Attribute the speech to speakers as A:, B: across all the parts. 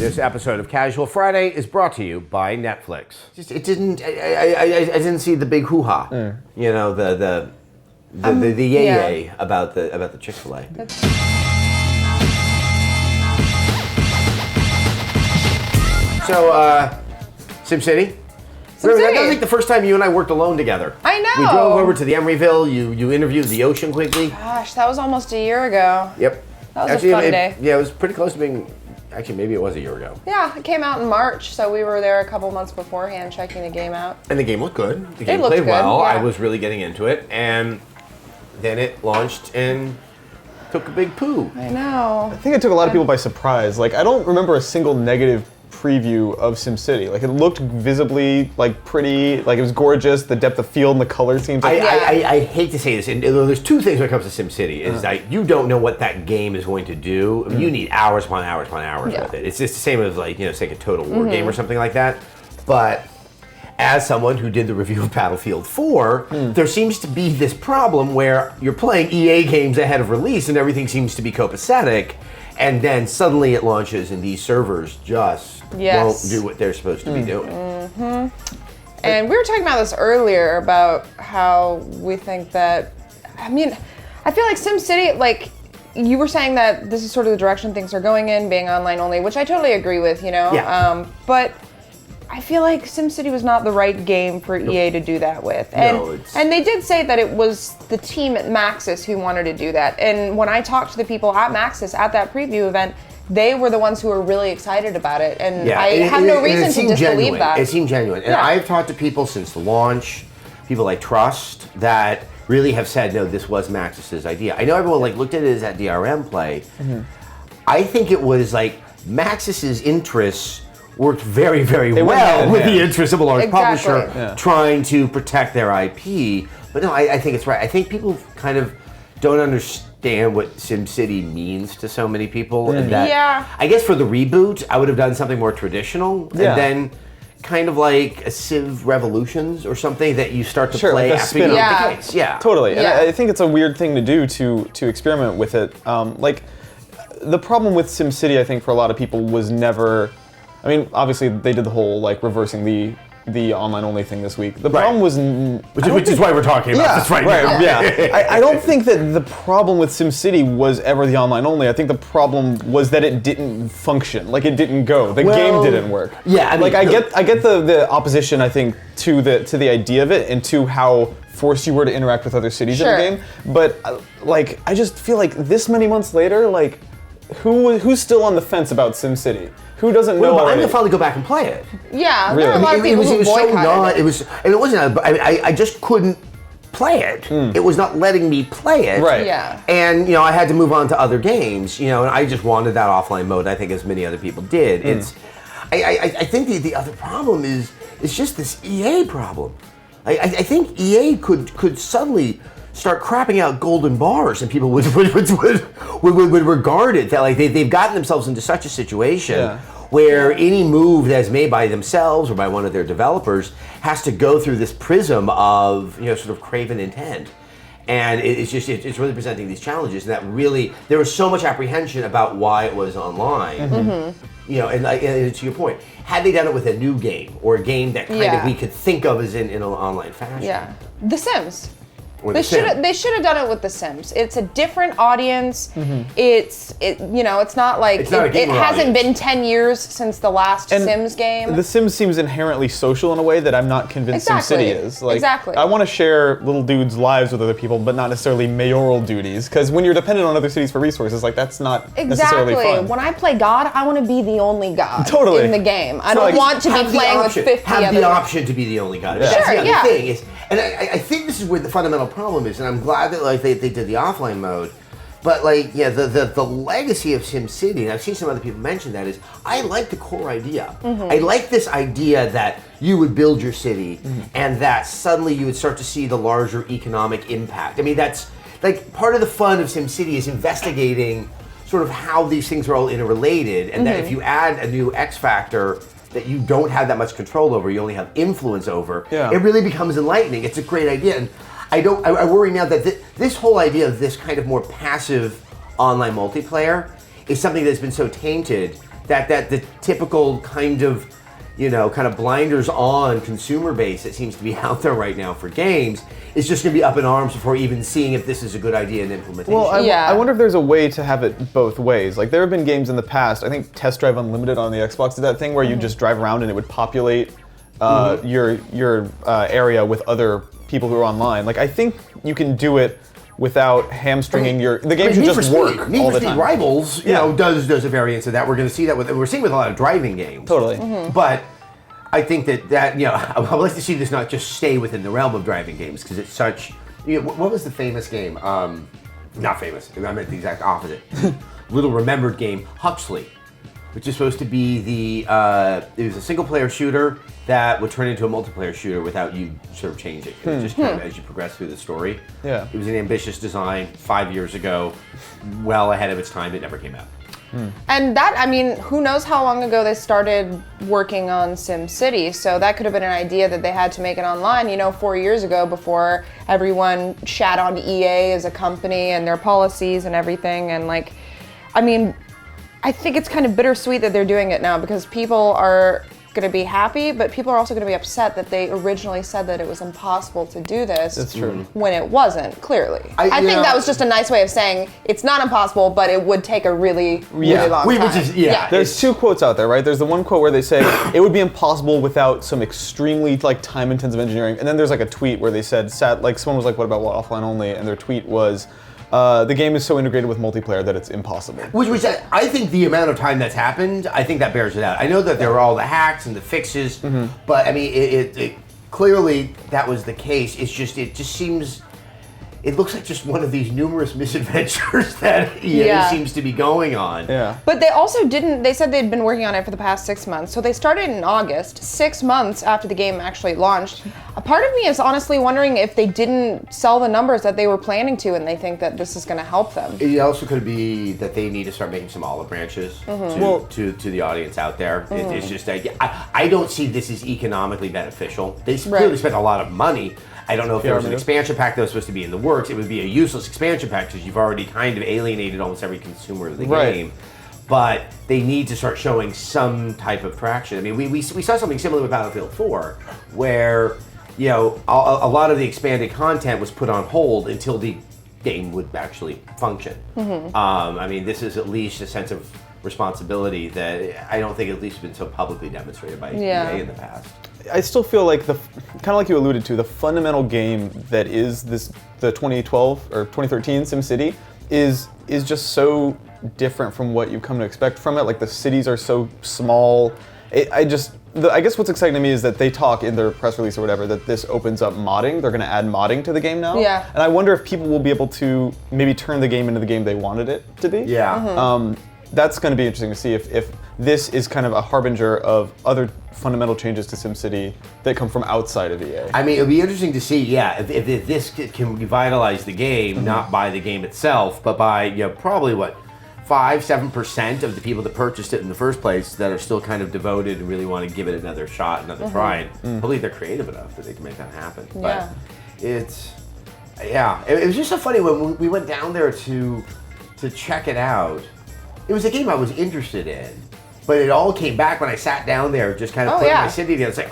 A: This episode of Casual Friday is brought to you by Netflix. I didn't see the big hoo-ha. You know, the yay about the Chick-fil-A. So, SimCity? That was like the first time you and I worked alone together.
B: I know.
A: We drove over to the Emeryville. You interviewed the Ocean Quigley.
B: Gosh, that was almost a year ago.
A: Yep.
B: That was a fun day.
A: Yeah, it was pretty close to being. Actually, maybe it was a year ago.
B: Yeah, it came out in March, so we were there a couple months beforehand checking the game out.
A: And the game looked good. The game
B: looked
A: played
B: good,
A: well.
B: yeah.
A: I was really getting into it, and then it launched and took a big poo.
B: I know.
C: I think it took a lot of people by surprise. Like, I don't remember a single negative preview of SimCity. Like, it looked visibly, like, pretty, like, it was gorgeous. The depth of field and the color seems like...
A: I hate to say this, and there's two things when it comes to SimCity, is that you don't know what that game is going to do. I mean, you need hours upon hours upon hours with it. It's just the same as, like, you know, say a Total War game or something like that. But as someone who did the review of Battlefield 4, there seems to be this problem where you're playing EA games ahead of release and everything seems to be copacetic, and then suddenly it launches and these servers just won't do what they're supposed to be doing.
B: And we were talking about this earlier about how we think that, I mean, I feel like SimCity, like, you were saying that this is sort of the direction things are going in, being online only, which I totally agree with, you know?
A: Yeah.
B: But I feel like SimCity was not the right game for EA to do that with. And, and they did say that it was the team at Maxis who wanted to do that. And when I talked to the people at Maxis at that preview event, they were the ones who were really excited about it. And I have no reason to disbelieve that.
A: It seemed genuine. And I've talked to people since the launch, people I trust, that really have said, no, this was Maxis's idea. I know everyone like looked at it as that DRM play. I think it was like Maxis's interests worked very, very well with the interests of a large publisher trying to protect their IP. But no, I think it's right. I think people kind of don't understand what SimCity means to so many people. And that, I guess for the reboot, I would have done something more traditional. And then kind of like a Civ Revolutions or something that you start to play
C: like
A: after you beat the case. Yeah,
C: totally. And I think it's a weird thing to do to experiment with it. Like, the problem with SimCity, I think, for a lot of people was never... I mean, obviously, they did the whole, like, reversing the online-only thing this week. The problem was...
A: Which is why we're talking about this right now.
C: Yeah. I don't think that the problem with SimCity was ever the online-only. I think the problem was that it didn't function. Like, it didn't go. The game didn't work.
A: Yeah, I mean,
C: like, I get the opposition, I think, to the idea of it and to how forced you were to interact with other cities in the game. But, like, I just feel like this many months later, like, who's still on the fence about SimCity? Who doesn't know?
A: I'm gonna finally go back and play it.
B: Yeah, there are a lot of people who boycotted it.
A: It wasn't. I just couldn't play it. It was not letting me play it.
C: Right.
B: Yeah.
A: And you know, I had to move on to other games. You know, and I just wanted that offline mode. I think as many other people did. It's. I think the other problem is just this EA problem. I think EA could suddenly start crapping out golden bars, and people would regard it that like they've gotten themselves into such a situation where any move that's made by themselves or by one of their developers has to go through this prism of, you know, sort of craven intent. And it's really presenting these challenges, and that really there was so much apprehension about why it was online. You know, and to your point, had they done it with a new game or a game that kind of we could think of as in an online fashion.
B: Yeah, The Sims.
A: They
B: should have done it with The Sims. It's a different audience. It's not like it hasn't been 10 years since the last Sims game.
C: The Sims seems inherently social in a way that I'm not convinced SimCity is. Like, I want to share little dudes' lives with other people, but not necessarily mayoral duties. Because when you're dependent on other cities for resources, like that's not necessarily fun.
B: When I play God, I want to be the only God in the game. I
A: So
B: don't want to be playing with 50
A: have
B: other.
A: the option to be the only God. That's the other thing is. And I think this is where the fundamental problem is, and I'm glad that like they did the offline mode, but like the legacy of SimCity, and I've seen some other people mention that, is I like the core idea. I like this idea that you would build your city, and that suddenly you would start to see the larger economic impact. I mean, that's like part of the fun of SimCity is investigating sort of how these things are all interrelated, and that if you add a new X factor that you don't have that much control over, you only have influence over, it really becomes enlightening. It's a great idea. And I worry now that this whole idea of this kind of more passive online multiplayer is something that's been so tainted that the typical kind of blinders on consumer base that seems to be out there right now for games is just going to be up in arms before even seeing if this is a good idea in implementation.
C: Well, I wonder if there's a way to have it both ways. Like there have been games in the past, I think Test Drive Unlimited on the Xbox did that thing where you just drive around and it would populate your area with other people who are online. Like I think you can do it without hamstringing the game should just work all the time.
A: Need for Speed Rivals, does a variance of that. We're going to see that we're seeing with a lot of driving games.
C: Totally.
A: But I think that I would like to see this not just stay within the realm of driving games because it's such. What was the famous game? Not famous. I meant the exact opposite. Little remembered game, Huxley, which is supposed to be it was a single player shooter that would turn into a multiplayer shooter without you sort of changing. It was just kind of as you progress through the story.
C: Yeah.
A: It was an ambitious design 5 years ago, well ahead of its time. It never came out.
B: And that, who knows how long ago they started working on SimCity, so that could have been an idea that they had to make it online, 4 years ago before everyone shat on EA as a company and their policies and everything. And I think it's kind of bittersweet that they're doing it now because people are going to be happy, but people are also going to be upset that they originally said that it was impossible to do this.
C: That's true.
B: When it wasn't, clearly. I think that was just a nice way of saying it's not impossible, but it would take a really long time.
C: There's two quotes out there, right? There's the one quote where they say it would be impossible without some extremely time-intensive engineering, and then there's a tweet where they said, someone was like, what about offline only? And their tweet was, the game is so integrated with multiplayer that it's impossible.
A: Which I think the amount of time that's happened, I think that bears it out. I know that there were all the hacks and the fixes, but it clearly that was the case. It just seems. It looks like just one of these numerous misadventures that EA seems to be going on.
C: Yeah.
B: But they also they said they'd been working on it for the past 6 months. So they started in August, 6 months after the game actually launched. A part of me is honestly wondering if they didn't sell the numbers that they were planning to and they think that this is going to help them.
A: It also could be that they need to start making some olive branches to the audience out there. It's just, I don't see this as economically beneficial. They clearly spent a lot of money. I don't know if there was an expansion pack that was supposed to be in the works. It would be a useless expansion pack because you've already kind of alienated almost every consumer of the game. But they need to start showing some type of traction. We saw something similar with Battlefield 4, where a lot of the expanded content was put on hold until the game would actually function. This is at least a sense of responsibility that I don't think at least been so publicly demonstrated by EA in the past.
C: I still feel like kind of like you alluded to, the fundamental game that is the 2012 or 2013 SimCity is just so different from what you come to expect from it. Like the cities are so small. I guess what's exciting to me is that they talk in their press release or whatever that this opens up modding. They're going to add modding to the game now.
B: Yeah.
C: And I wonder if people will be able to maybe turn the game into the game they wanted it to be.
A: Yeah.
C: That's going to be interesting to see if this is kind of a harbinger of other fundamental changes to SimCity that come from outside of EA.
A: It'll be interesting to see, if this can revitalize the game, not by the game itself, but by probably 5-7% of the people that purchased it in the first place that are still kind of devoted and really want to give it another shot, another try. And believe they're creative enough that they can make that happen. But it was just so funny when we went down there to check it out. It was a game I was interested in, but it all came back when I sat down there, just kind of putting my city together. It's like,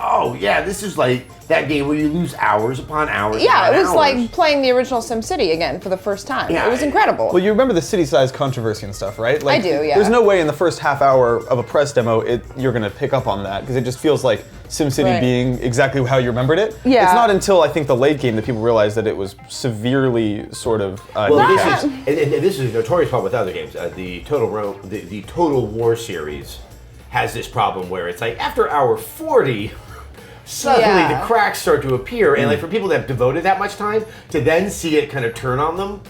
A: this is like that game where you lose hours upon hours.
B: Yeah, it was like playing the original SimCity again for the first time. Yeah, it was incredible.
C: Well, you remember the city size controversy and stuff, right?
B: I do, yeah.
C: There's no way in the first half hour of a press demo you're going to pick up on that because it just feels like SimCity being exactly how you remembered it.
B: Yeah.
C: It's not until I think the late game that people realized that it was severely sort of.
A: This is a notorious problem with other games. The Total War series has this problem where it's like after hour 40. Suddenly the cracks start to appear, and for people that have devoted that much time to then see it kind of turn on them,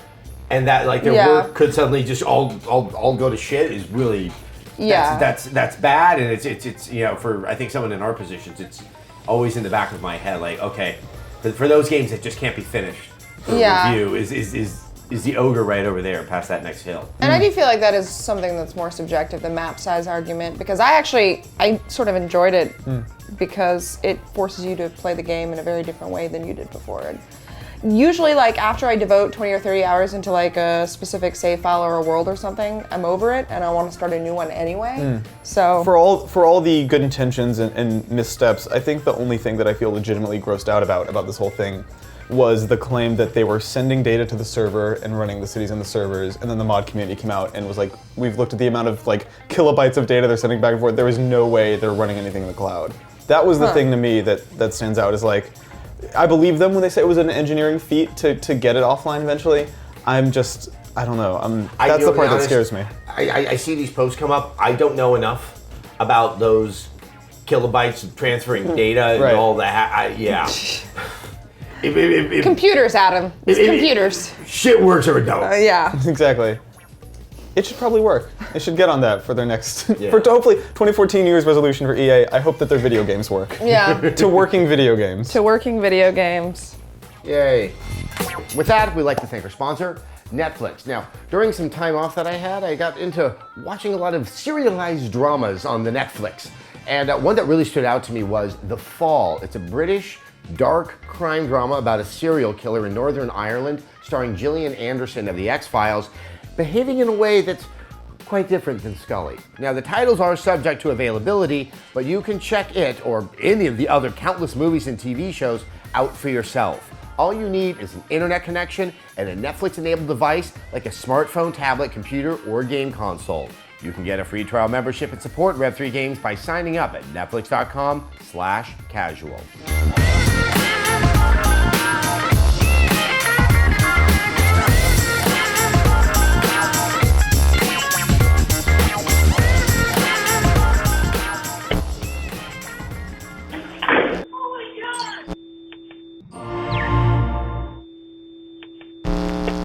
A: and that their work could suddenly just all go to shit is really that's bad, and it's for I think someone in our positions it's always in the back of my head okay, for those games that just can't be finished for review is the ogre right over there past that next hill.
B: And I do feel like that is something that's more subjective, the map size argument, because I sort of enjoyed it because it forces you to play the game in a very different way than you did before. And usually like after I devote 20 or 30 hours into like a specific save file or a world or something, I'm over it and I want to start a new one anyway. So
C: for all the good intentions and missteps, I think the only thing that I feel legitimately grossed out about this whole thing was the claim that they were sending data to the server and running the cities on the servers, and then the mod community came out and was like, we've looked at the amount of like kilobytes of data they're sending back and forth. There was no way they're running anything in the cloud. That was the thing to me that stands out, is like, I believe them when they say it was an engineering feat to get it offline eventually. I don't know. That's the part that scares me.
A: I see these posts come up. I don't know enough about those kilobytes of transferring data and all that.
B: computers, Adam. It's computers.
A: Shit works or it don't.
B: Yeah.
C: Exactly. It should probably work. They should get on that for their next, for hopefully 2014 New Year's resolution for EA. I hope that their video games work.
B: Yeah.
C: To working video games.
B: To working video games.
A: Yay. With that, we'd like to thank our sponsor, Netflix. Now, during some time off that I had, I got into watching a lot of serialized dramas on the Netflix. And one that really stood out to me was The Fall. It's a British dark crime drama about a serial killer in Northern Ireland, starring Gillian Anderson of The X-Files, behaving in a way that's quite different than Scully. Now, the titles are subject to availability, but you can check it, or any of the other countless movies and TV shows, out for yourself. All you need is an internet connection and a Netflix-enabled device like a smartphone, tablet, computer, or game console. You can get a free trial membership and support Rev3 Games by signing up at netflix.com/casual.